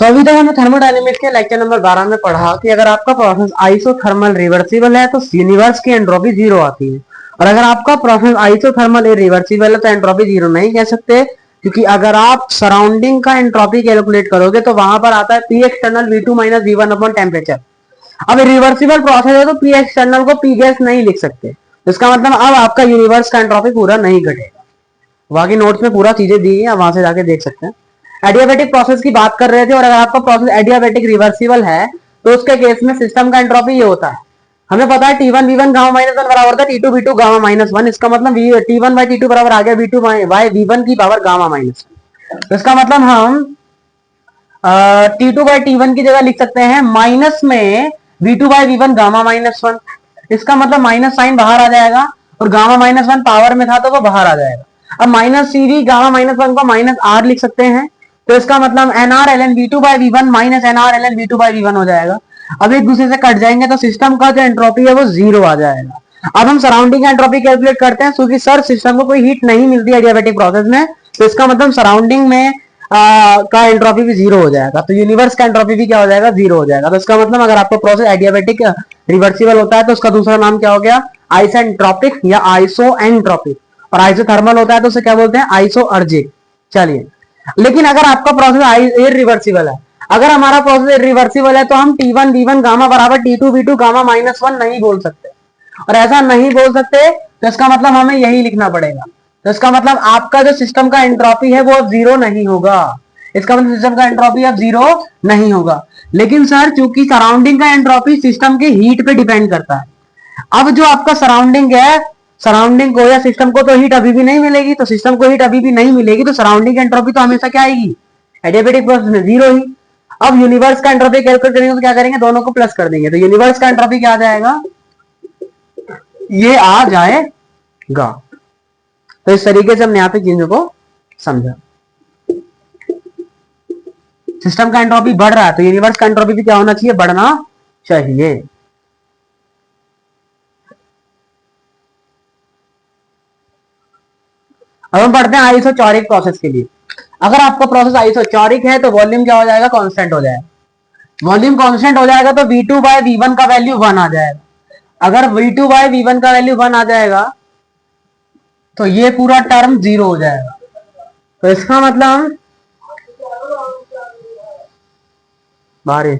तो अभी तक हमने थर्मोडायनेमिक्स के लेक्चर नंबर 12 में पढ़ा कि अगर आपका प्रोसेस आइसोथर्मल रिवर्सिबल है तो यूनिवर्स की एंट्रोपी जीरो आती है, और अगर आपका प्रोसेस आइसोथर्मल इरिवर्सिबल है तो एंट्रोपी जीरो नहीं कह सकते, क्योंकि अगर आप सराउंडिंग का एंट्रोपी कैलकुलेट करोगे तो वहां पर आता है P external V2 minus V1 upon temperature. अब रिवर्सिबल प्रोसेस है तो पी एक्सटर्नल को पी गैस नहीं लिख सकते, इसका मतलब अब आपका यूनिवर्स का एंट्रोपी पूरा नहीं घटेगा। बाकी नोट्स में पूरा चीजें दी है, वहां से जाके देख सकते हैं। एडियाबेटिक प्रोसेस की बात कर रहे थे, और अगर आपका प्रोसेस एडियाबेटिक रिवर्सिबल है तो उसके केस में सिस्टम का एंट्रोपी ये होता है, हमें पता है T1 V1 gamma minus one बराबर था T2 V2 gamma minus one. इसका मतलब T1 बाई T2 बराबर आ गया V2 बाई V1 की पावर गामा माइनस वन। तो इसका मतलब हम T2 बाई T1 की जगह लिख सकते हैं माइनस में V2 by V1 gamma minus one. इसका मतलब माइनस साइन बाहर आ जाएगा, और गामा माइनस वन पावर में था तो वो बाहर आ जाएगा। अब minus CV gamma minus one को माइनस R लिख सकते हैं, तो इसका मतलब NR ln V2 by V1 minus NR ln V2 by V1 हो जाएगा। अब एक दूसरे से कट जाएंगे तो सिस्टम का जो एंट्रोपी है वो जीरो आ जाएगा। अब हम सराउंडिंग एंट्रोपी कैलकुलेट करते हैं, क्योंकि सर सिस्टम को कोई हीट नहीं मिलती एडियाबेटिक प्रोसेस में, तो इसका मतलब सराउंडिंग में का एंट्रोपी भी जीरो हो जाएगा, तो यूनिवर्स का एंट्रोपी भी क्या हो जाएगा, जीरो हो जाएगा। तो इसका मतलब अगर आपका प्रोसेस एडियाबेटिक रिवर्सिबल होता है तो उसका दूसरा नाम क्या हो गया, आइसेंट्रोपिक या आइसोएंट्रोपिक, और आइसोथर्मल होता है तो उसे क्या बोलते हैं, आइसोअर्जिक। चलिए, लेकिन अगर आपका प्रोसेस इरिवर्सिबल है, अगर हमारा प्रोसेस इरिवर्सिबल है तो हम T1 V1 गामा बराबर T2 V2 gamma minus one नहीं बोल सकते, और ऐसा नहीं बोल सकते तो इसका मतलब हमें यही लिखना पड़ेगा। तो इसका मतलब आपका जो सिस्टम का एंट्रोपी है वो जीरो नहीं होगा, इसका मतलब सिस्टम का एंट्रोपी अब जीरो नहीं होगा। लेकिन सर चूंकि सराउंडिंग का एंट्रोपी सिस्टम के हीट पे डिपेंड करता है, अब जो आपका सराउंडिंग है, सराउंडिंग को या सिस्टम को तो हीट अभी भी नहीं मिलेगी, तो सिस्टम को हीट अभी भी नहीं मिलेगी तो सराउंडिंग एंट्रोपी तो हमेशा क्या आएगी, एडियाबेटिक प्रोसेस में जीरो ही। अब यूनिवर्स का एंट्रोपी कैलकुलेट करेंगे तो क्या करेंगे, दोनों को प्लस कर देंगे, तो यूनिवर्स का एंट्रोपी क्या आ जाएगा, ये आ जाएगा। तो इस तरीके से हमने यहां पे चीजों को समझा। सिस्टम का एंट्रोपी बढ़ रहा है तो यूनिवर्स का एंट्रोपी भी क्या होना चाहिए, बढ़ना चाहिए। अब हम पढ़ते हैं आइसोचोरिक प्रोसेस के लिए। अगर आपका प्रोसेस आइसोचोरिक है तो वॉल्यूम क्या हो जाएगा, कांस्टेंट हो जाएगा। वॉल्यूम कांस्टेंट हो जाएगा तो V2 बाय V1 का वैल्यू 1 आ जाएगा। अगर V2 बाय V1 का वैल्यू 1 आ जाएगा तो ये पूरा टर्म जीरो हो जाएगा। तो इसका मतलब बारिश,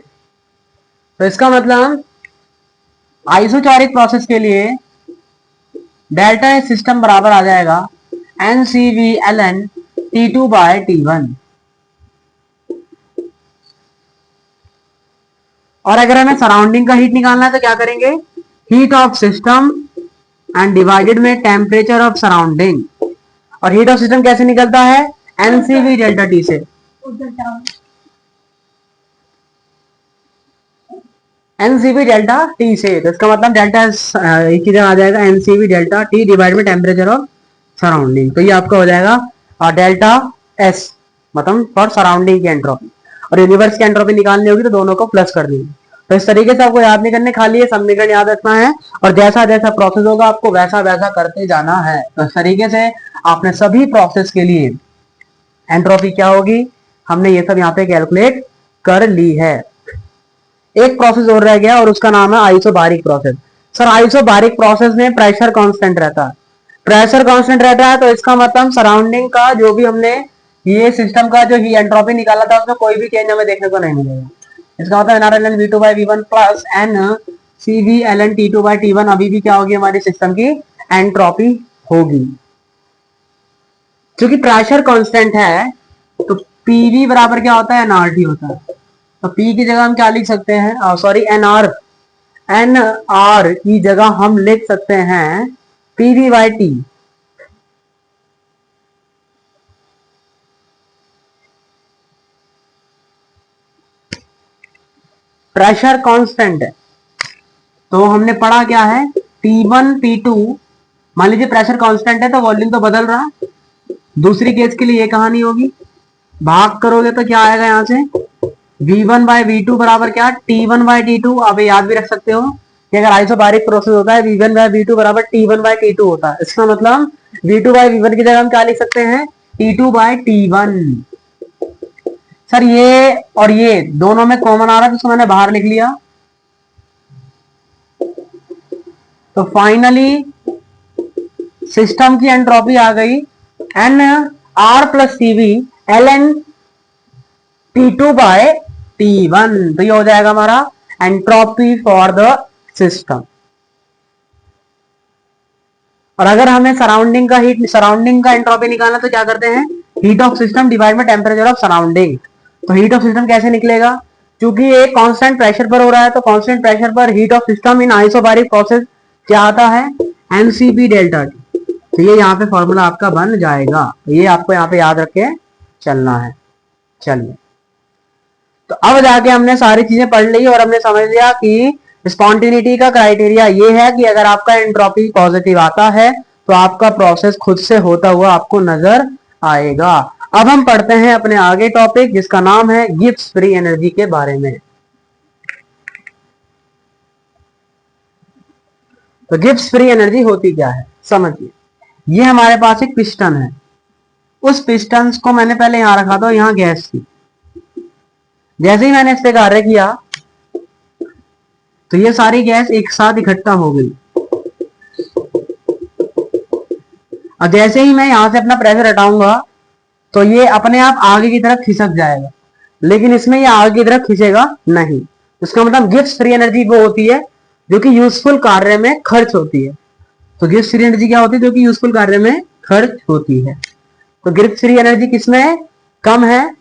तो इसका मतलब आइसोचोरिक प्रोसेस के लिए डेल्टा सिस्टम बराबर आ जाएगा NCV ln T2 bye T1। और अगर हमें सराउंडिंग का हीट निकालना है तो क्या करेंगे, heat of system and divided में टेम्परेचर ऑफ सराउंडिंग। और हीट ऑफ सिस्टम कैसे निकलता है, NCV डेल्टा T से। NCV डेल्टा T से, तो इसका मतलब डेल्टा एक ही आ जाएगा NCV डेल्टा T डिवाइड में टेम्परेचर ऑफ सराउंडिंग। तो ये आपका हो जाएगा डेल्टा S, मतलब फॉर सराउंडिंग की एंट्रोपी। और यूनिवर्स की एंट्रोपी निकालनी होगी तो दोनों को प्लस कर देंगे। तो इस तरीके से आपको याद नहीं करने, खाली ये समीकरण याद रखना है, और जैसा जैसा प्रोसेस होगा आपको वैसा वैसा करते जाना है। तो इस तरीके से आपने सभी प्रोसेस के लिए एंट्रोपी क्या होगी, हमने ये सब यहाँ पे कैलकुलेट कर ली है। एक प्रोसेस और रह गया और उसका नाम है isobaric process. Sir isobaric process में प्रेशर कांस्टेंट रहता है, प्रेशर कांस्टेंट रहता है, तो इसका मतलब सराउंडिंग का जो भी हमने ये सिस्टम का जो एंट्रोपी निकाला था उसमें कोई भी चेंज हमें देखने को नहीं मिलेगा। इसका मतलब NR ln V2 by V1 plus NCV ln T2 by T1 अभी भी क्या होगी, हमारी सिस्टम की एंट्रोपी होगी। क्योंकि प्रेशर कांस्टेंट है तो PV बराबर क्या होता है, NRT होता है। तो P की जगह हम क्या लिख सकते हैं, सॉरी NR की जगह हम लिख सकते हैं PV by T। Pressure constant है तो हमने पढ़ा क्या है, T1 T2, मान लीजिए प्रेशर कांस्टेंट है तो वॉल्यूम तो बदल रहा है। दूसरी केस के लिए ये कहानी होगी, भाग करोगे तो क्या आएगा, यहां से V1 बाय V2 बराबर क्या, T1 बाय T2। आप याद भी रख सकते हो कि अगर आइसोबारिक प्रोसेस होता है V1 बाय V2 बराबर T1 बाय T2 होता है। इसका मतलब V2 बाय V1 की जगह हम क्या लिख सकते हैं, T2 बाय T1। सर ये और ये दोनों में कॉमन आ रहा है, तो मैंने बाहर लिख लिया। तो फाइनली सिस्टम की एंट्रोपी आ गई N R plus C B L N T2/T1। तो ये हो जाएगा हमारा एंट्रोपी फॉर द सिस्टम। और अगर हमें सराउंडिंग का एंट्रोपी निकालना तो क्या करते हैं, heat of system divide by temperature of surrounding. तो हीट ऑफ सिस्टम कैसे निकलेगा, क्योंकि ये कांस्टेंट प्रेशर पर हो रहा है, तो कांस्टेंट प्रेशर पर heat of system in isobaric process क्या आता है, एमसीपी डेल्टा टी। तो ये यहाँ पे फॉर्मूला आपका बन जाएगा, ये आपको यहाँ पे याद रख के चलना है। चलिए, तो अब जाके हमने सारी चीजें पढ़ ली और हमने समझ लिया कि स्पॉन्टेनिटी का क्राइटेरिया ये है कि अगर आपका एंट्रोपी पॉजिटिव आता है तो आपका प्रोसेस खुद से होता हुआ आपको नजर आएगा। अब हम पढ़ते हैं अपने आगे टॉपिक जिसका नाम है गिब्स फ्री एनर्जी के बारे में। तो गिब्स फ्री एनर्जी होती क्या है समझिए। ये हमारे पास एक पिस्टन है, उस पिस्टन को मैंने पहले यहां रखा था, यहां गैस थी। जैसे ही मैंने इस पे कार्य किया तो ये सारी गैस एक साथ इकट्ठा हो गई, और जैसे ही मैं यहां से अपना प्रेशर हटाऊंगा तो ये अपने आप आगे की तरफ खिसक जाएगा, लेकिन इसमें ये आगे की तरफ खिंचेगा नहीं। इसका मतलब गिब्स फ्री एनर्जी वो होती है जो कि यूजफुल कार्य में खर्च होती है। तो गिब्स फ्री एनर्जी क्या होती है, जो कि यूजफुल कार्य में खर्च होती है। तो गिब्स फ्री एनर्जी किसमें कम है,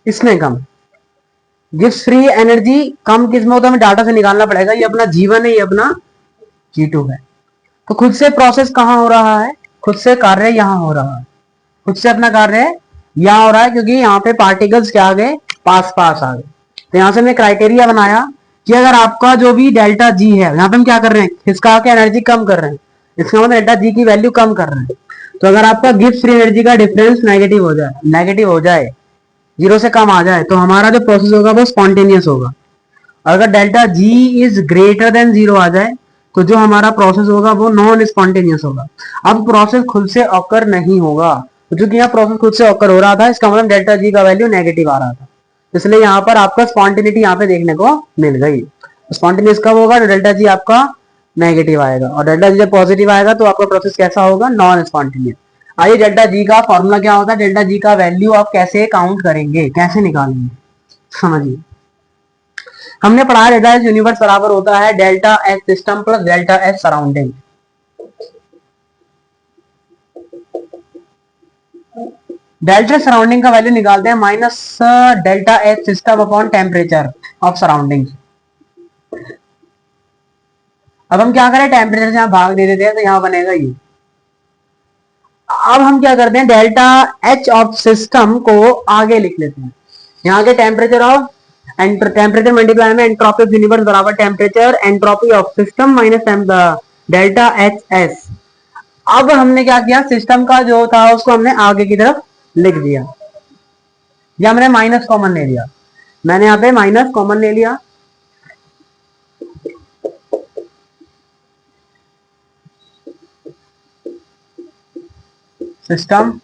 इसमें कम। गिब्स फ्री एनर्जी कम किसमें होता है, हमें डाटा से निकालना पड़ेगा। ये अपना जीवन है, ये अपना G2 है। तो खुद से प्रोसेस कहां हो रहा है, खुद से कार्य यहां हो रहा है, खुद से अपना कार्य यहां हो रहा है, क्योंकि यहाँ पे पार्टिकल्स क्या आ गए, पास पास आ गए। तो यहां से हमने क्राइटेरिया बनाया कि अगर आपका जो भी डेल्टा जी है, यहाँ पे हम क्या कर रहे हैं, खिसका के एनर्जी कम कर रहे हैं, इसका मतलब डेल्टा जी की वैल्यू कम कर रहे हैं। तो अगर आपका गिब्स फ्री एनर्जी का डिफरेंस नेगेटिव हो जाए, जीरो से कम आ जाए, तो हमारा जो प्रोसेस होगा वो स्पॉन्टेनियस होगा। अगर delta G is greater than zero आ जाए तो जो हमारा प्रोसेस होगा वो नॉन स्पॉन्टेनियस होगा। अब प्रोसेस खुद से ऑकर नहीं होगा, क्योंकि यहाँ प्रोसेस खुद से ऑकर हो रहा था, इसका मतलब डेल्टा जी का वैल्यू नेगेटिव आ रहा था, इसलिए यहाँ पर आपका स्पॉन्टेनिटी यहाँ पे देखने को मिल गई। स्पॉन्टेनियस कब होगा, तो डेल्टा जी आपका नेगेटिव आएगा, और डेल्टा जी जब पॉजिटिव आएगा तो आपका प्रोसेस कैसा होगा, नॉन स्पॉन्टेनियस। आइए, डेल्टा जी का फॉर्मूला क्या होता है, डेल्टा जी का वैल्यू आप कैसे काउंट करेंगे, कैसे निकालेंगे, समझिए। हमने पढ़ा है डेल्टा एस यूनिवर्स बराबर होता है delta S system plus delta S surrounding. Delta surrounding का वैल्यू निकालते हैं minus delta S system upon temperature of surrounding. अब हम क्या करें, टेम्परेचर से यहां भाग दे देते हैं तो यहां बनेगा ये। अब हम क्या करते हैं, डेल्टा एच ऑफ सिस्टम को आगे लिख लेते हैं, यहाँ के टेम्परेचर ऑफ टेम्परेचर मल्टीप्लाई में एंट्रोपी ऑफ यूनिवर्स बराबर temperature entropy of system minus delta H S. अब हमने क्या किया, सिस्टम का जो था उसको हमने आगे की तरफ लिख दिया, या हमने माइनस कॉमन ले लिया। मैंने यहाँ पे माइनस कॉमन ले लिया, सिस्टम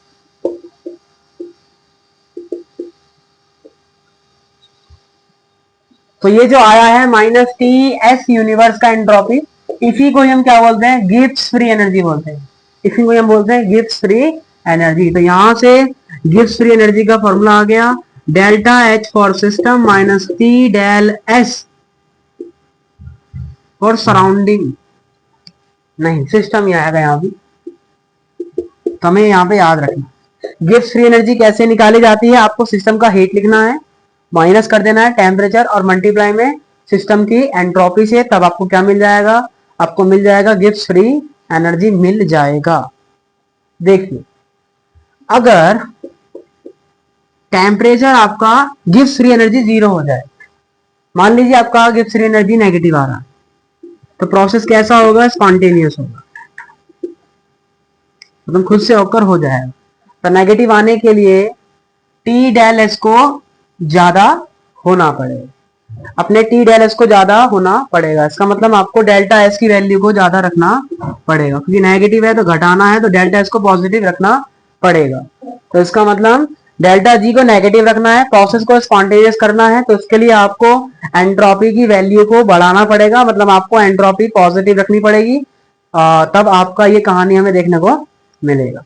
तो ये जो आया है माइनस टी एस यूनिवर्स का एंट्रोपी, इसी को हम क्या बोलते हैं, गिब्स फ्री एनर्जी बोलते हैं, इसी को हम बोलते हैं गिब्स फ्री एनर्जी। तो यहां से गिब्स फ्री एनर्जी का फॉर्मूला आ गया delta H for system minus T del S for surrounding. नहीं, सिस्टम ही आएगा यहाँ भी, तो हमें यहाँ पे याद रखना गिब्स फ्री एनर्जी कैसे निकाली जाती है। आपको सिस्टम का हीट लिखना है, माइनस कर देना है टेम्परेचर और मल्टीप्लाई में सिस्टम की एंट्रोपी से, तब आपको क्या मिल जाएगा, आपको मिल जाएगा गिब्स फ्री एनर्जी मिल जाएगा। देखिए, अगर टेम्परेचर आपका गिब्स फ्री एनर्जी जीरो हो जाए, मान लीजिए आपका गिब्स फ्री एनर्जी नेगेटिव आ रहा है, तो प्रोसेस कैसा होगा, स्पॉन्टेनियस होगा, मतलब खुद से ऑकर हो जाएगा। तो नेगेटिव आने के लिए टी डेल एस को ज्यादा होना पड़ेगा, अपने टी डेल एस को ज्यादा होना पड़ेगा। इसका मतलब आपको डेल्टा एस की वैल्यू को ज्यादा रखना पड़ेगा, क्योंकि नेगेटिव है तो घटाना है, तो डेल्टा एस को पॉजिटिव रखना पड़ेगा। तो इसका मतलब डेल्टा जी को नेगेटिव रखना है, प्रोसेस को स्पॉन्टेनियस करना है, तो उसके लिए आपको एंट्रोपी की वैल्यू को बढ़ाना पड़ेगा, मतलब आपको एंट्रोपी पॉजिटिव रखनी पड़ेगी, तब आपका ये कहानी हमें देखने को मिलेगा।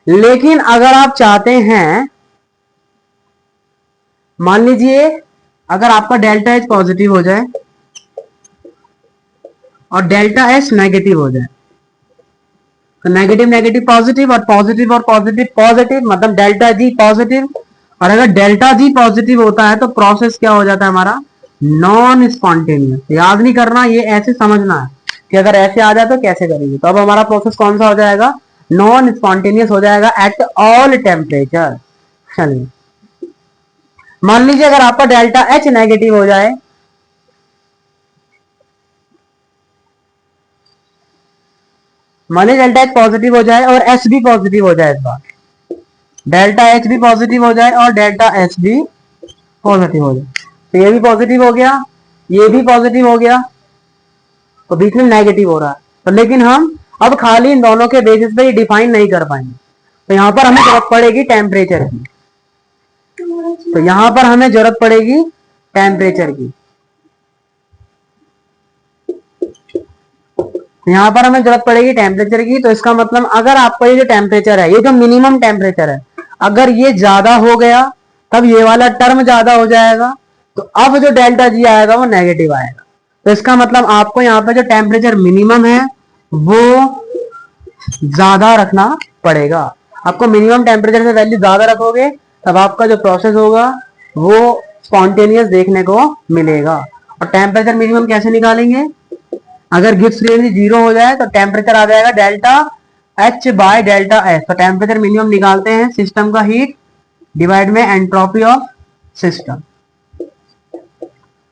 लेकिन अगर आप चाहते हैं, मान लीजिए अगर आपका डेल्टा एच पॉजिटिव हो जाए और डेल्टा एच नेगेटिव हो जाए, तो नेगेटिव नेगेटिव पॉजिटिव और पॉजिटिव और पॉजिटिव पॉजिटिव, मतलब डेल्टा जी पॉजिटिव। और अगर डेल्टा जी पॉजिटिव होता है तो प्रोसेस क्या हो जाता है हमारा, नॉन स्पॉन्टेनियस। याद नहीं करना, ये ऐसे समझना है कि अगर ऐसे आ जाए तो कैसे करेंगे। तो अब हमारा प्रोसेस कौन सा हो जाएगा, नॉन स्पॉन्टेनियस हो जाएगा एट ऑल टेम्परेचर। चलिए मान लीजिए अगर आपका डेल्टा एच नेगेटिव हो जाए, मान लीजिए डेल्टा एच पॉजिटिव हो जाए और एच भी पॉजिटिव हो जाए, इस बार डेल्टा एच भी पॉजिटिव हो जाए और डेल्टा एच भी पॉजिटिव हो जाए, तो ये भी पॉजिटिव हो गया, ये भी पॉजिटिव हो गया, तो बीच में नेगेटिव हो रहा है। तो लेकिन हम अब खाली इन दोनों के बेसिस पे डिफाइन नहीं कर पाएंगे, तो यहां पर हमें जरूरत पड़ेगी टेम्परेचर की। तो यहां पर हमें जरूरत पड़ेगी टेम्परेचर की, यहां पर हमें जरूरत पड़ेगी टेम्परेचर की। तो इसका मतलब अगर आपका ये जो टेम्परेचर है, ये जो मिनिमम टेम्परेचर है, अगर ये ज्यादा हो गया तब ये वाला टर्म ज्यादा हो जाएगा, तो अब जो डेल्टा जी आएगा वो नेगेटिव आएगा। तो इसका मतलब आपको यहाँ पे जो टेम्परेचर मिनिमम है वो ज्यादा रखना पड़ेगा। आपको मिनिमम टेम्परेचर से वैल्यू ज्यादा रखोगे तब आपका जो प्रोसेस होगा वो स्पॉन्टेनियस देखने को मिलेगा। और टेम्परेचर मिनिमम कैसे निकालेंगे, अगर गिब्स फ्री एनर्जी 0 हो जाए तो टेम्परेचर आ जाएगा delta H by delta S. तो टेम्परेचर मिनिमम निकालते हैं सिस्टम का हीट डिवाइड में एंट्रोपी ऑफ सिस्टम।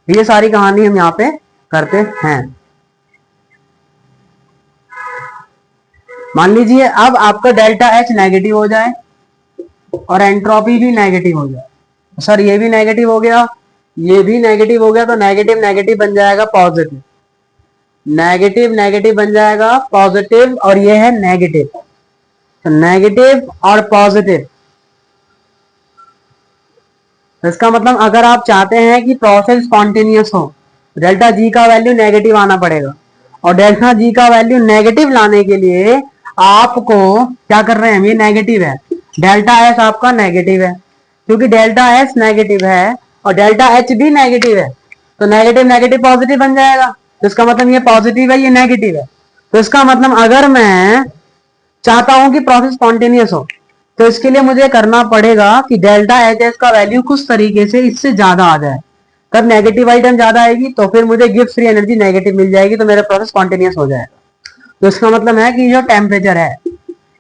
ये सारी कहानी हम यहाँ पे करते हैं। मान लीजिए अब आपका डेल्टा एच नेगेटिव हो जाए और एंट्रोपी भी नेगेटिव हो जाए, सर ये भी नेगेटिव हो गया, ये भी नेगेटिव हो गया, तो नेगेटिव नेगेटिव बन जाएगा पॉजिटिव, नेगेटिव नेगेटिव बन जाएगा पॉजिटिव, और ये है नेगेटिव, तो नेगेटिव और पॉजिटिव। इसका मतलब अगर आप चाहते हैं कि प्रोसेस स्पॉन्टेनियस हो, डेल्टा जी का वैल्यू नेगेटिव आना पड़ेगा, और डेल्टा जी का वैल्यू नेगेटिव लाने के लिए आपको क्या कर रहे हैं, ये नेगेटिव है, डेल्टा एस आपका नेगेटिव है, क्योंकि डेल्टा एस नेगेटिव है और डेल्टा एच भी नेगेटिव है, तो नेगेटिव नेगेटिव पॉजिटिव बन जाएगा। तो इसका मतलब ये पॉजिटिव है, ये नेगेटिव है। तो इसका मतलब अगर मैं चाहता हूं कि प्रोसेस स्पॉन्टेनियस हो, तो इसके लिए मुझे करना पड़ेगा कि डेल्टा एच एस का वैल्यू कुछ तरीके से इससे ज्यादा आ जाए, तब नेगेटिव आइटम ज्यादा आएगी, तो फिर मुझे गिब्स फ्री एनर्जी नेगेटिव मिल जाएगी, तो मेरा प्रोसेस स्पॉन्टेनियस हो जाएगा। तो इसका मतलब है कि जो टेम्परेचर है,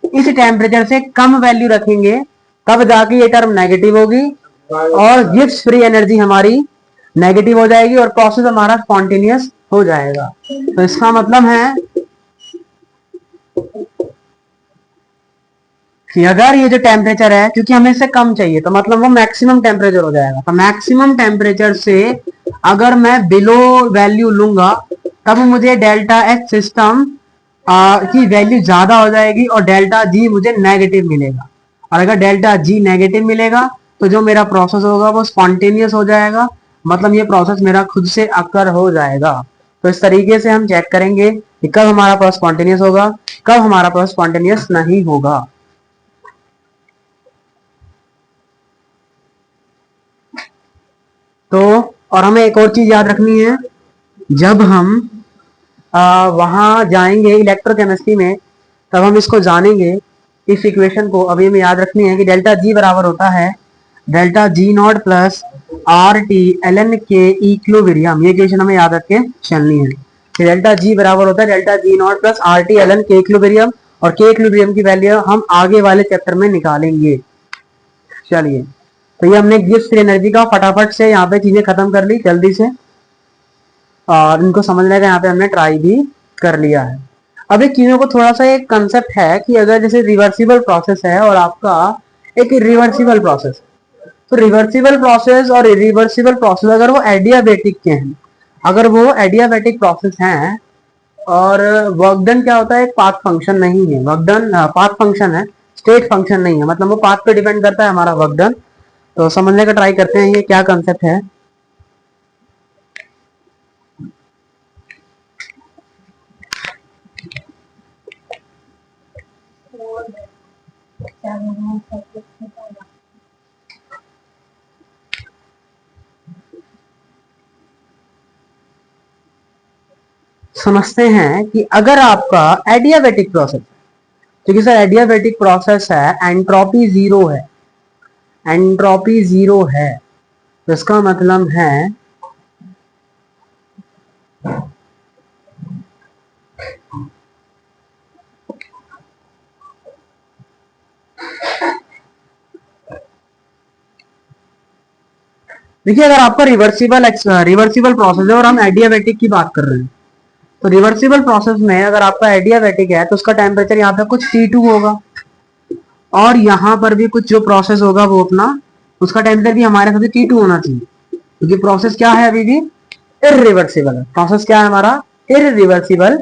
इस टेम्परेचर से कम वैल्यू रखेंगे तब जाके ये टर्म नेगेटिव होगी और गिब्स फ्री एनर्जी हमारी नेगेटिव हो जाएगी और प्रोसेस हमारा स्पॉन्टेनियस हो जाएगा। तो इसका मतलब है कि अगर ये जो टेम्परेचर है, क्योंकि हमें इससे कम चाहिए, तो मतलब वो मैक्सिमम टेम्परेचर हो जाएगा, तो मैक्सिमम टेम्परेचर से अगर मैं बिलो वैल्यू लूंगा तब मुझे डेल्टा एच सिस्टम की वैल्यू ज्यादा हो जाएगी और डेल्टा जी मुझे नेगेटिव मिलेगा। और अगर डेल्टा जी नेगेटिव मिलेगा तो जो मेरा प्रोसेस होगा वो स्पॉन्टेनियस हो जाएगा, मतलब ये प्रोसेस मेरा खुद से अकर हो जाएगा। तो इस तरीके से हम चेक करेंगे कि कब हमारा प्रोसेस स्पॉन्टेनियस होगा, कब हमारा प्रोसेस स्पॉन्टेनियस नहीं होगा। तो और हमें एक और चीज याद रखनी है, जब हम वहां जाएंगे इलेक्ट्रोकेमिस्ट्री में तब हम इसको जानेंगे, इस इक्वेशन को अभी हमें याद रखनी है कि डेल्टा जी बराबर होता है delta G not plus R T L N K equilibrium. ये इक्वेशन हमें याद रख के चलनी है कि डेल्टा जी बराबर होता है delta G not plus R T L N K equilibrium, और के इक्विलिब्रियम की वैल्यू हम आगे वाले चैप्टर में निकालेंगे। चलिए, तो ये हमने गिब्स फ्री एनर्जी का फटाफट से यहाँ पे चीजें खत्म कर ली जल्दी से, और इनको समझने का यहाँ पे हमने ट्राई भी कर लिया है। अब एक चीजों को थोड़ा सा एक कंसेप्ट है कि अगर जैसे रिवर्सिबल प्रोसेस है और आपका एक इरिवर्सिबल प्रोसेस, तो रिवर्सिबल प्रोसेस और इरिवर्सिबल प्रोसेस अगर वो एडियाबेटिक के हैं, अगर वो एडियाबेटिक प्रोसेस हैं और वर्क डन क्या होता है, एक पाथ फंक्शन नहीं है, वर्क डन पाथ फंक्शन है, स्टेट फंक्शन नहीं है, मतलब वो पाथ पे डिपेंड करता है हमारा वर्क डन। तो समझने का ट्राई करते हैं ये क्या कंसेप्ट है। समझते हैं कि अगर आपका एडियाबेटिक प्रोसेस, क्योंकि सर एडियाबेटिक प्रोसेस है, एंट्रोपी जीरो है, एंट्रोपी जीरो है, तो इसका मतलब है देखिए अगर आपका रिवर्सिबल प्रोसेस है और हम एडियाबेटिक की बात कर रहे हैं, तो रिवर्सिबल प्रोसेस में अगर आपका एडियाबेटिक है तो उसका टेम्परेचर यहाँ पे कुछ T2 होगा, और यहाँ पर भी कुछ जो प्रोसेस होगा वो अपना, उसका टेम्परेचर भी हमारे साथ T2 होना चाहिए, क्योंकि प्रोसेस क्या है अभी भी इरिवर्सिबल है। प्रोसेस क्या है हमारा, इरिवर्सिबल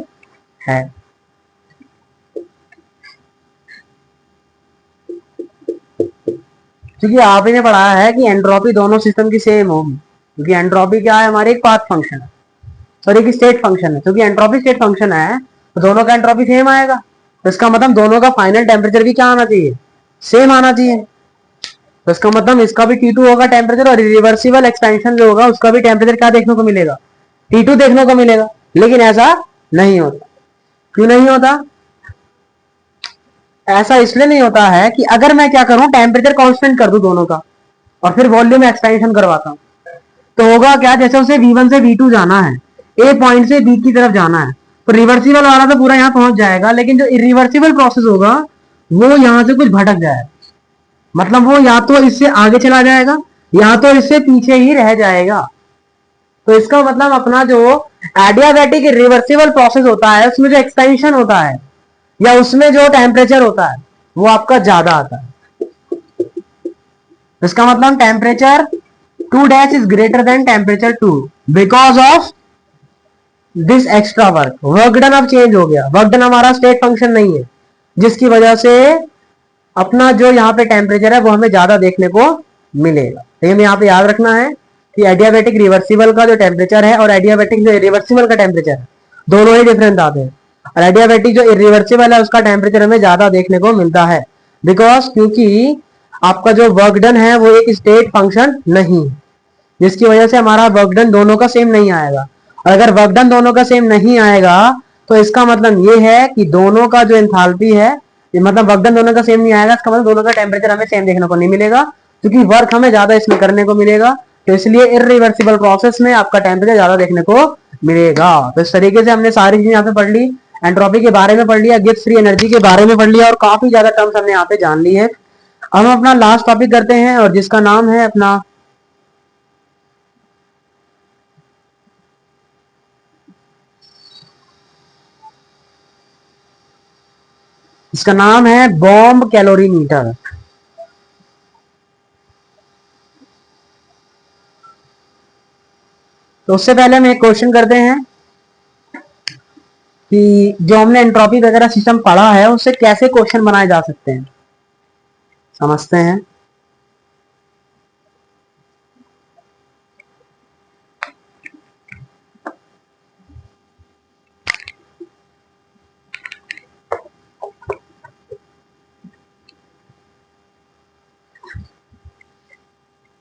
है। क्योंकि आपने पढ़ा है कि एंट्रोपी दोनों सिस्टम की सेम होगी, क्योंकि एंट्रोपी क्या है हमारी, एक पाथ फंक्शन है, सॉरी एक स्टेट फंक्शन है। क्योंकि एंट्रोपी स्टेट फंक्शन है तो दोनों का एंट्रोपी सेम आएगा, तो इसका मतलब दोनों का फाइनल टेम्परेचर भी क्या आना चाहिए, सेम आना चाहिए। तो इसका मतलब इसका भी T2 होगा टेम्परेचर, और रिवर्सिबल एक्सपेंशन जो होगा उसका भी टेम्परेचर क्या देखने को मिलेगा, T2 देखने को मिलेगा। लेकिन ऐसा नहीं होता। क्यों नहीं होता, ऐसा इसलिए नहीं होता है कि अगर मैं क्या करूं, टेम्परेचर कांस्टेंट कर दूं दोनों का और फिर वॉल्यूम एक्सपेंशन करवाता हूं, तो होगा क्या, जैसे उसे V1 से V2 जाना है, ए पॉइंट से बी की तरफ जाना है, तो रिवर्सिबल वाला तो पूरा यहाँ पहुंच जाएगा, लेकिन जो इरिवर्सिबल प्रोसेस होगा वो यहाँ से कुछ भटक जाएगा, मतलब वो या तो इससे आगे चला जाएगा या तो इससे पीछे ही रह जाएगा। तो इसका मतलब अपना जो एडियाबैटिक रिवर्सिबल प्रोसेस होता है उसमें जो एक्सपेंशन होता है या उसमें जो टेम्परेचर होता है वो आपका ज्यादा आता है। इसका मतलब temperature 2 dash is greater then temperature 2 because of this extra work. Work done अब चेंज हो गया, वर्क डन हमारा स्टेट फंक्शन नहीं है, जिसकी वजह से अपना जो यहाँ पे टेम्परेचर है वो हमें ज्यादा देखने को मिलेगा। तो हमें यहाँ पे याद रखना है कि एडियाबेटिक रिवर्सिबल का जो टेम्परेचर है और एडियाबेटिक जो इरिवर्सिबल का टेम्परेचर है दोनों ही डिफरेंट आते हैं, और एडियाबेटिक जो इरिवर्सिबल है उसका टेम्परेचर हमें ज्यादा देखने को मिलता है, बिकॉज क्योंकि आपका जो वर्क डन है वो एक स्टेट फंक्शन नहीं है, जिसकी वजह से हमारा वर्क डन दोनों का सेम नहीं आएगा। और अगर वर्क डन दोनों का सेम नहीं आएगा तो इसका मतलब ये है कि दोनों का जो एंथैल्पी है, मतलब वर्क डन दोनों का सेम नहीं आएगा, इसका मतलब दोनों का टेम्परेचर हमें सेम देखने को नहीं मिलेगा, क्योंकि वर्क हमें ज्यादा इसमें करने को मिलेगा। तो इसलिए इरिवर्सिबल प्रोसेस में आपका टेम्परेचर ज्यादा देखने को मिलेगा। तो इस तरीके से हमने सारी चीजें यहाँ पे पढ़ ली, एंट्रोपी के बारे में पढ़ लिया, गिब्स फ्री एनर्जी के बारे में पढ़ लिया, और काफी ज्यादा टर्म्स हमने यहाँ पे जान ली है। अब हम अपना लास्ट टॉपिक करते हैं और जिसका नाम है अपना, इसका नाम है बॉम्ब कैलोरीमीटर। तो उससे पहले हम एक क्वेश्चन करते हैं कि जो हमने एंट्रोपी वगैरह सिस्टम पढ़ा है उससे कैसे क्वेश्चन बनाए जा सकते हैं, समझते हैं।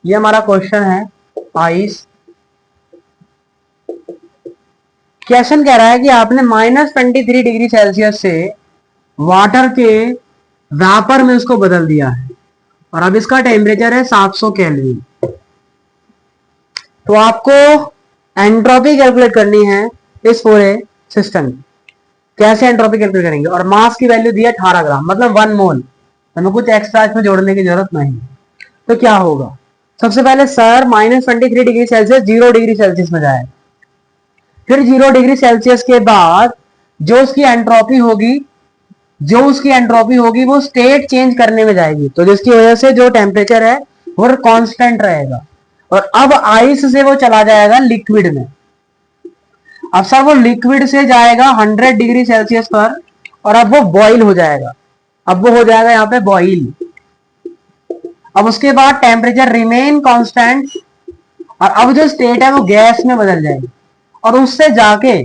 ये हमारा क्वेश्चन है आइस। क्वेश्चन कह रहा है कि आपने -23 डिग्री सेल्सियस से वाटर के वेपर में उसको बदल दिया है और अब इसका टेम्परेचर है 700 केल्विन। तो आपको एंट्रोपी कैलकुलेट करनी है इस पूरे सिस्टम की। कैसे एंट्रोपी कैलकुलेट करेंगे, और मास की वैल्यू दी है 18 ग्राम, मतलब 1 मोल, हमें कुछ एक्स्ट्रा इसमें जोड़ने की जरूरत नहीं। तो क्या होगा, सबसे पहले sir -23 degree Celsius 0 degree Celsius में जाएगा, फिर 0 डिग्री सेल्सियस के बाद जो उसकी एंट्रोपी होगी, वो स्टेट चेंज करने में जाएगी, तो जिसकी वजह से जो टेम्परेचर है वो कांस्टेंट रहेगा, और अब आइस से वो चला जाएगा लिक्विड में। अब सर वो लिक्विड से जाएगा 100 डिग्री सेल्सियस पर और अब वो बॉइल हो जाएगा। अब वो हो जाएगा यहाँ पे बॉइल। अब उसके बाद टेम्परेचर रिमेन कांस्टेंट, और अब जो स्टेट है वो गैस में बदल जाएगी, और उससे जाके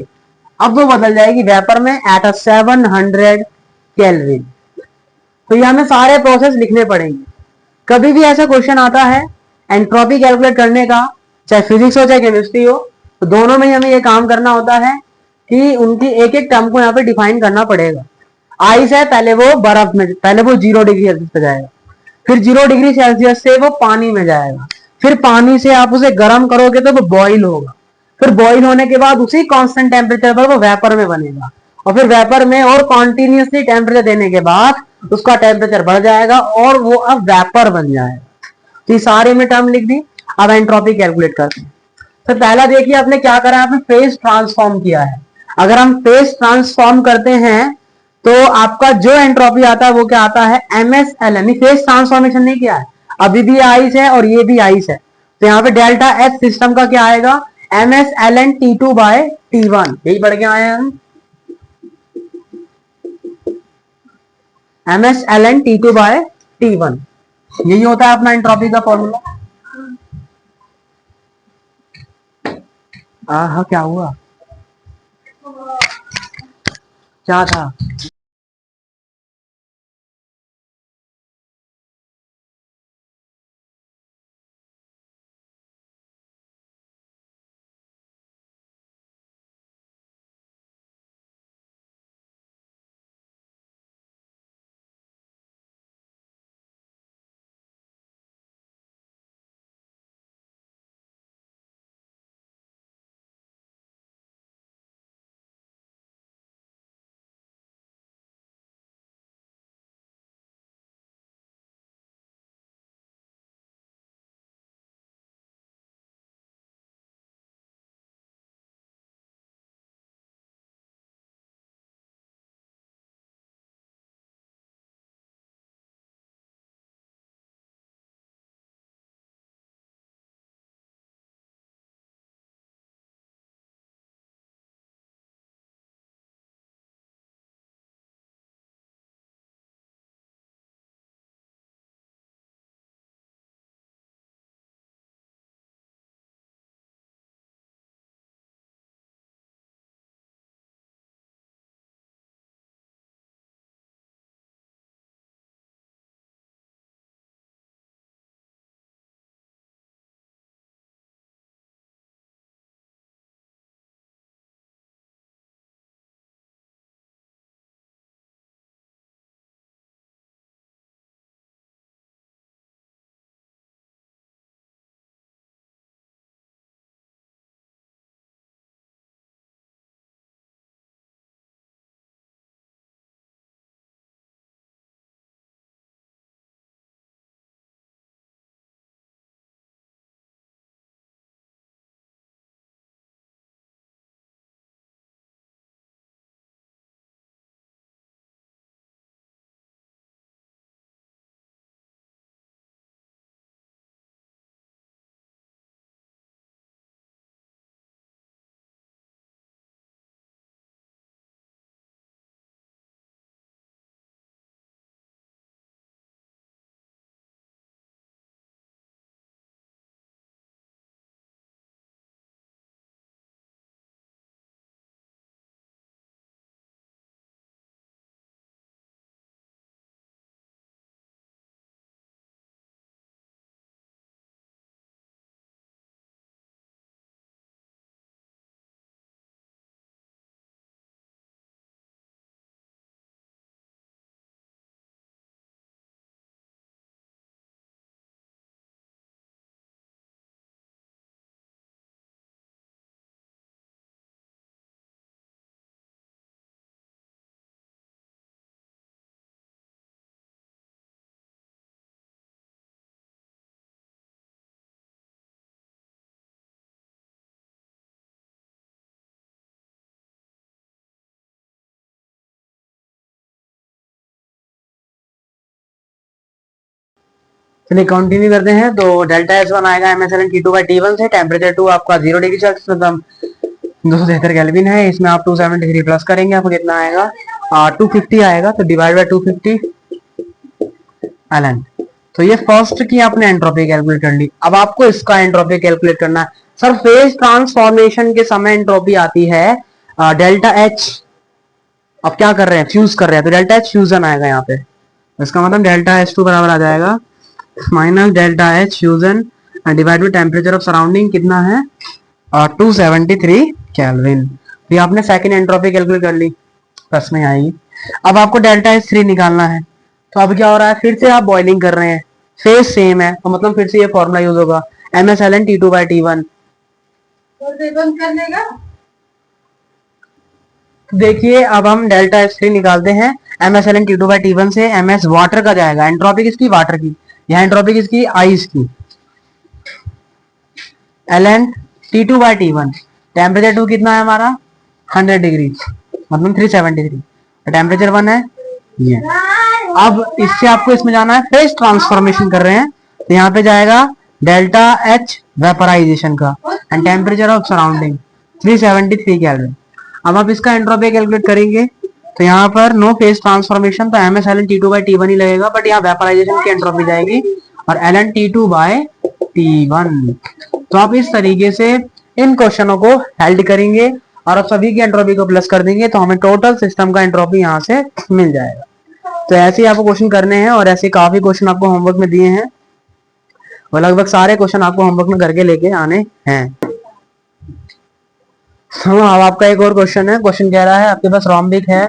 अब वो बदल जाएगी वेपर में एट 700 केल्विन। तो ये हमें सारे प्रोसेस लिखने पड़ेंगे। कभी भी ऐसा क्वेश्चन आता है एंट्रोपी कैलकुलेट करने का, चाहे फिजिक्स हो चाहे केमिस्ट्री हो, तो दोनों में ही हमें ये काम करना होता है कि उनकी एक एक टर्म को यहाँ पे डिफाइन करना पड़ेगा। आइस है, पहले वो बर्फ में, पहले वो 0 डिग्री सेल्सियस पे जाएगा, फिर 0 डिग्री सेल्सियस से वो पानी में जाएगा, फिर पानी से आप उसे गर्म करोगे तो वो बॉइल होगा, फिर बॉइल होने के बाद उसी कांस्टेंट टेम्परेचर पर वो वेपर में बनेगा, और फिर वेपर में और कॉन्टिन्यूसली टेम्परेचर देने के बाद उसका टेम्परेचर बढ़ जाएगा और वो अब वेपर बन जाएगा। तो ये सारे में टर्म लिख दी। अब एंट्रोपी कैलकुलेट करते हैं। तो पहला देखिए आपने क्या करा, आपने फेज ट्रांसफॉर्म किया है। अगर हम फेज ट्रांसफॉर्म करते हैं तो आपका जो एंट्रोपी आता है वो क्या आता है, MsLn। फेज ट्रांसफॉर्मेशन नहीं किया है, अभी भी आइस है और ये भी आइस है, तो यहाँ पे डेल्टा एच सिस्टम का क्या आएगा, MsLn T2/T1। यही पढ़ के आए हैं हम, MsLn T2/T1। यही होता है अपना एंट्रोपी का फॉर्मूला। हाँ, क्या हुआ, क्या था। चलिए कंटिन्यू करते हैं। तो डेल्टा S1 आएगा MsLn T2/T1 से। टेम्परेचर 2 आपका 0 डिग्री सेल्सियस मतलब 273 केल्विन है। इसमें आप 273 प्लस करेंगे, आपको कितना आएगा, 250 आएगा। तो डिवाइड बाय 250, एलन। तो ये फर्स्ट की आपने एंट्रोपी कैलकुलेट कर ली। अब आपको इसका एंट्रोपी कैलकुलेट करना है। सर फेज ट्रांसफॉर्मेशन के समय एंट्रोपी आती है डेल्टा एच। अब क्या कर रहे हैं, फ्यूज कर रहे हैं, तो डेल्टा एच फ्यूजन आएगा यहाँ पे। इसका मतलब डेल्टा एच टू बराबर आ जाएगा minus delta H fusion divide by temperature of surrounding कितना है 273 केल्विन। तो आपने सेकंड एंट्रोपी कैलकुलेट कर ली, प्लस में आएगी। अब आपको डेल्टा एच 3 निकालना है। तो अब क्या हो रहा है, फिर से आप बॉइलिंग कर रहे हैं, फेज सेम है, तो मतलब फिर से ये फॉर्मूला यूज होगा MsLn T2 by T1। देखिए अब हम डेल्टा एच 3 निकालते हैं MsLn T2 by T1 से। ms वाटर का जाएगा, एंट्रोपी किसकी, वाटर की, यहाँ एंट्रोपी किसकी, आइस की। ln T2 by T1, temperature 2 कितना है हमारा 100 डिग्री, मतलब 373, टेम्परेचर 1 है ये। अब इससे आपको इसमें जाना है, फेज ट्रांसफॉर्मेशन कर रहे हैं, तो यहाँ पे जाएगा डेल्टा एच वेपराइजेशन का and temperature of surrounding 373 kelvin. अब आप इसका एंट्रोपी कैलकुलेट करेंगे, तो यहाँ पर नो फेज ट्रांसफॉर्मेशन, तो MsLn T2 by T1 ही लगेगा, बट यहाँ वेपराइजेशन की एंट्रोपी जाएगी और Ln T2 by T1। तो आप इस तरीके से इन क्वेश्चनों को हेल्ड करेंगे और आप सभी की एंट्रोपी को प्लस कर देंगे, तो हमें टोटल सिस्टम का एंट्रोपी यहाँ से मिल जाएगा। तो ऐसे ही आपको क्वेश्चन करने हैं और ऐसे काफी क्वेश्चन आपको होमवर्क में दिए हैं और लगभग सारे क्वेश्चन आपको होमवर्क में करके लेके आने हैं। अब आपका एक और क्वेश्चन है, क्वेश्चन कह रहा है आपके पास रोम्बिक है।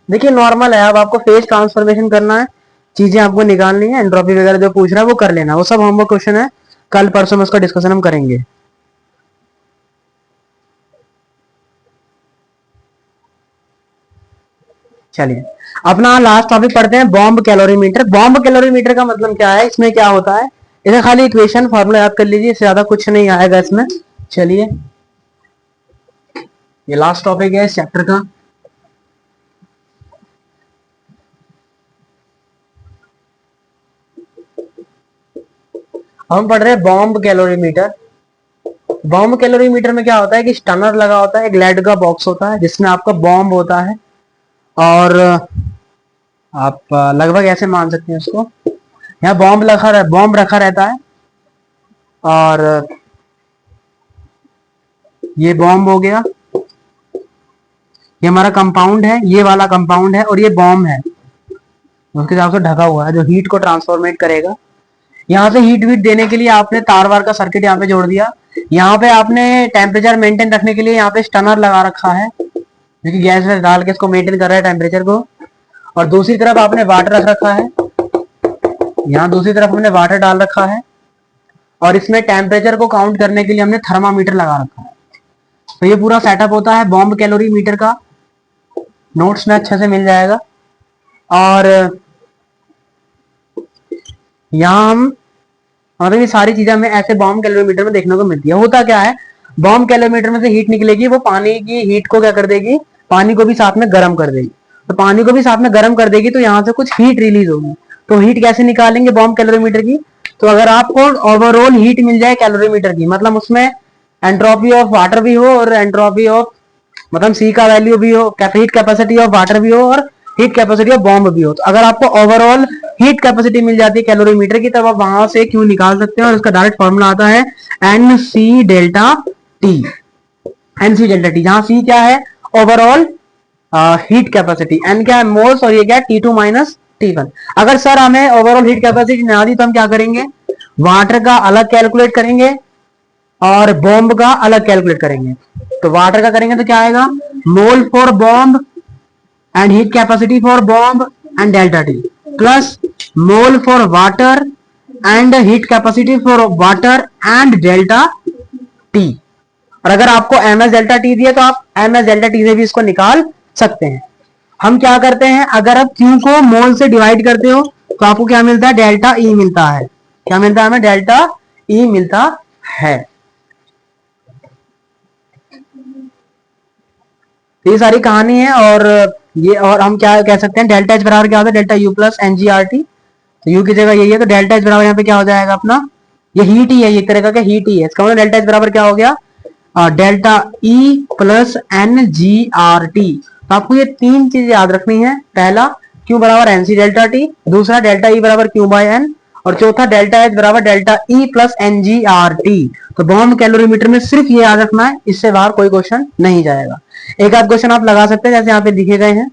देखिए नॉर्मल है, अब आपको फेज ट्रांसफॉर्मेशन करना है, चीजें आपको निकालनी है, एंट्रोपी वगैरह जो पूछ रहा है वो कर लेना, वो सब होमवर्क क्वेश्चन है, कल परसों में उसका डिस्कशन हम करेंगे। चलिए अपना लास्ट टॉपिक पढ़ते हैं, बॉम्ब कैलोरीमीटर। बॉम्ब कैलोरीमीटर का मतलब क्या है, इसमें क्या होता है, इसे खाली इक्वेशन फॉर्मूला याद कर लीजिए, इससे ज्यादा कुछ नहीं आएगा इसमें। चलिए ये लास्ट टॉपिक है इस चैप्टर का। हम पढ़ रहे हैं बॉम्ब कैलोरीमीटर। बॉम्ब कैलोरीमीटर में क्या होता है कि स्टनर लगा होता है, एक लेड का बॉक्स होता है जिसमें आपका बॉम्ब होता है, और आप लगभग ऐसे मान सकते हैं उसको, यहाँ बॉम्ब रखा रहता है, और ये बॉम्ब हो गया, ये हमारा कंपाउंड है, ये वाला कंपाउंड है, और ये बॉम्ब है उसके हिसाब से ढका हुआ है जो हीट को ट्रांसफॉर्मेट करेगा। यहाँ से हीट वीट देने के लिए आपने तार वार का सर्किट यहाँ पे जोड़ दिया। यहाँ पे आपने टेम्परेचर मेंटेन रखने के लिए यहाँ पे स्टनर लगा रखा है जो कि गैस में डाल के इसको मेंटेन कर रहा है टेम्परेचर को, और दूसरी तरफ आपने वाटर रख रखा है, यहाँ दूसरी तरफ हमने वाटर डाल रखा है, और इसमें टेम्परेचर को काउंट करने के लिए हमने थर्मामीटर लगा रखा है। तो ये पूरा सेटअप होता है बॉम्ब कैलोरीमीटर का, नोट्स में अच्छे से मिल जाएगा। और यहाँ हम मतलब ये सारी चीजें हमें ऐसे बॉम्ब कैलोरीमीटर में देखने को मिलती है। होता क्या है, बॉम्ब कैलोरीमीटर में से हीट निकलेगी, वो पानी की हीट को क्या कर देगी, पानी को भी साथ में गर्म कर देगी। तो पानी को भी साथ में गर्म कर देगी तो यहाँ से कुछ हीट रिलीज होगी। तो हीट कैसे निकालेंगे बॉम्ब कैलोरीमीटर की, तो अगर आपको ओवरऑल हीट मिल जाए कैलोरीमीटर की, मतलब उसमें एंट्रोपी ऑफ वाटर भी हो और एंट्रोपी ऑफ मतलब सी का वैल्यू भी हो, हीट कैपेसिटी ऑफ वाटर भी हो और हीट कैपेसिटी ऑफ बॉम्ब भी हो। तो अगर आपको ओवरऑल हीट कैपेसिटी मिल जाती है कैलोरीमीटर की, तब आप वहां से क्यू निकाल सकते हैं, और इसका डायरेक्ट फॉर्मूला आता है NC delta T. NC delta T, जहां C क्या है, ओवरऑल हीट कैपेसिटी, N क्या है, मोल्स, और ये क्या है, T2 माइनस T1। अगर सर हमें ओवरऑल हीट कैपेसिटी ना दी तो हम क्या करेंगे, वाटर का अलग कैलकुलेट करेंगे और बॉम्ब का अलग कैलकुलेट करेंगे। तो वाटर का करेंगे तो क्या आएगा, mole for bomb and heat capacity for bomb and delta T plus mole for water and heat capacity for water and delta T। और अगर आपको ms delta T दिया तो आप ms delta T से भी इसको निकाल सकते हैं। हम क्या करते हैं, अगर आप Q को मोल से डिवाइड करते हो तो आपको क्या मिलता है, डेल्टा E मिलता है। क्या मिलता है हमें, डेल्टा E मिलता है। ये सारी कहानी है, और ये और हम क्या कह सकते हैं, डेल्टा एच बराबर क्या होता है, डेल्टा यू प्लस NGRT। तो यू की जगह यही है, तो डेल्टा एच बराबर यहाँ पे क्या हो जाएगा अपना, ये हीट ही है, एक तरह का हीट ही है। इसका मतलब डेल्टा एच बराबर क्या हो गया, डेल्टा E प्लस NGRT। तो आपको ये तीन चीज याद रखनी है। पहला Q बराबर एन सी डेल्टा टी, दूसरा डेल्टा ई बराबर Q बाय एन, और चौथा डेल्टा एच बराबर delta E plus N G R T. तो बॉम्ब कैलोरीमीटर में सिर्फ ये याद रखना है, इससे बाहर कोई क्वेश्चन नहीं जाएगा। एक आध क्वेश्चन आप लगा सकते हैं जैसे यहाँ पे दिखे गए हैं।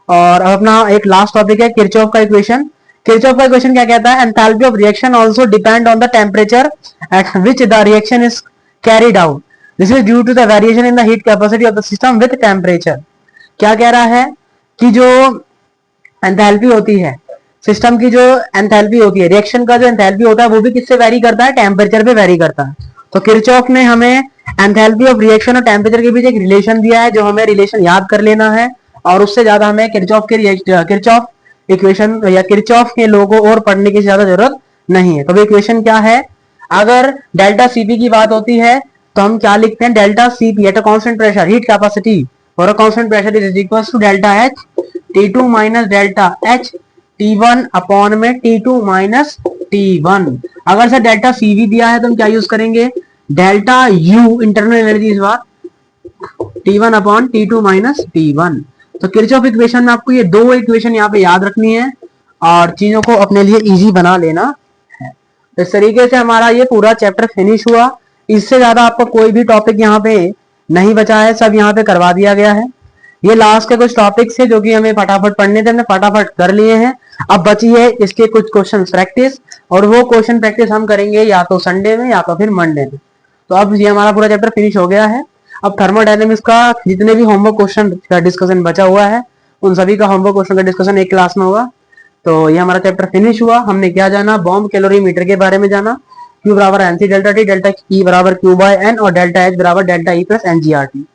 और अब अपना एक लास्ट टॉपिक है किरचॉफ का इक्वेशन। किरचॉफ का इक्वेशन क्या कहता है? Enthalpy of reaction also depend on the temperature at which the reaction is carried out, this is due to the variation in the heat capacity of the system with temperature. क्या कह रहा है कि जो enthalpy होती है, system की जो एंथैल्पी होती है, रिएक्शन का जो एंथैल्पी होता है वो भी किससे वेरी करता है? टेम्परेचर पे वेरी करता है। तो किरचॉफ ने हमें एंथैल्पी ऑफ रिएक्शन और टेम्परेचर के बीच एक रिलेशन दिया है, जो हमें रिलेशन याद कर लेना है, और उससे ज्यादा हमें किरचॉफ इक्वेशन या किरचॉफ के लॉ को और पढ़ने की ज्यादा जरूरत नहीं है। तो इक्वेशन क्या है? अगर डेल्टा सीपी की बात होती है तो हम क्या लिखते हैं? Delta CP at a constant pressure, heat capacity और a constant pressure is equals to delta H T2 minus delta H T1 upon में T2 माइनस T1। अगर सर डेल्टा CV दिया है तो हम क्या यूज करेंगे? डेल्टा U इंटरनल एनर्जी इस बार T1 upon T2 minus T1। तो किरचॉफ इक्वेशन में आपको ये दो इक्वेशन यहाँ पे याद रखनी है और चीजों को अपने लिए इजी बना लेना है। तो इस तरीके से हमारा ये पूरा चैप्टर फिनिश हुआ। इससे ज्यादा आपका कोई भी टॉपिक यहाँ पे नहीं बचा है, सब यहाँ पे करवा दिया गया है। ये लास्ट के कुछ टॉपिक्स है जो कि हमें फटाफट पढ़ने थे, हमने फटाफट कर लिए हैं। अब बची है इसके कुछ क्वेश्चन प्रैक्टिस, और वो क्वेश्चन प्रैक्टिस हम करेंगे या तो संडे में या तो फिर मंडे में। तो अब ये हमारा पूरा चैप्टर फिनिश हो गया है। अब थर्मोडायनेमिक्स का जितने भी होमवर्क क्वेश्चन का डिस्कशन बचा हुआ है उन सभी का होमवर्क क्वेश्चन का डिस्कशन एक क्लास में होगा। तो ये हमारा चैप्टर फिनिश हुआ। हमने क्या जाना? बॉम्ब कैलोरीमीटर के बारे में जाना। Q बराबर N C delta T, delta E बराबर Q बाय एन और डेल्टा एच बराबर delta E plus N G R T.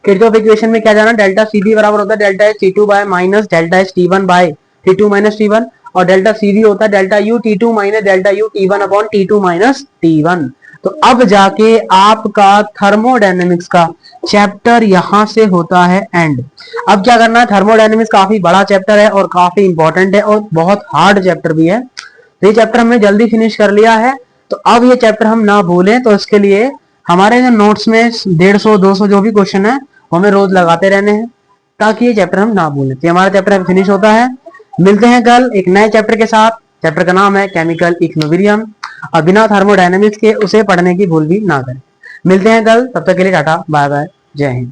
Kirchhoff equation में क्या जाना? डेल्टा सीबी बराबर होता है delta H T2 by minus delta H T1 by T2 minus T1, और डेल्टा सीवी होता है delta U T2 minus delta U T1 upon T2 minus T1। तो अब जाके आपका थर्मोडायनेमिक्स का चैप्टर यहां से होता है एंड। अब क्या करना है? थर्मोडायनेमिक्स काफी बड़ा चैप्टर है और काफी इंपॉर्टेंट है और बहुत हार्ड चैप्टर भी है। तो ये चैप्टर हमने जल्दी फिनिश कर लिया है। तो अब ये चैप्टर हम ना भूलें तो इसके लिए हमारे जो नोट्स में 150-200 जो भी क्वेश्चन है वो हमें रोज लगाते रहने हैं ताकि ये चैप्टर हम ना भूलें। तो हमारा चैप्टर फिनिश होता है। मिलते हैं कल एक नए चैप्टर के साथ। चैप्टर का नाम है केमिकल इक्विलिब्रियम, और बिना थर्मोडायनेमिक्स के उसे पढ़ने की भूल भी ना करें। मिलते हैं कल, तब तक के लिए टाटा बाय बाय, जय हिंद।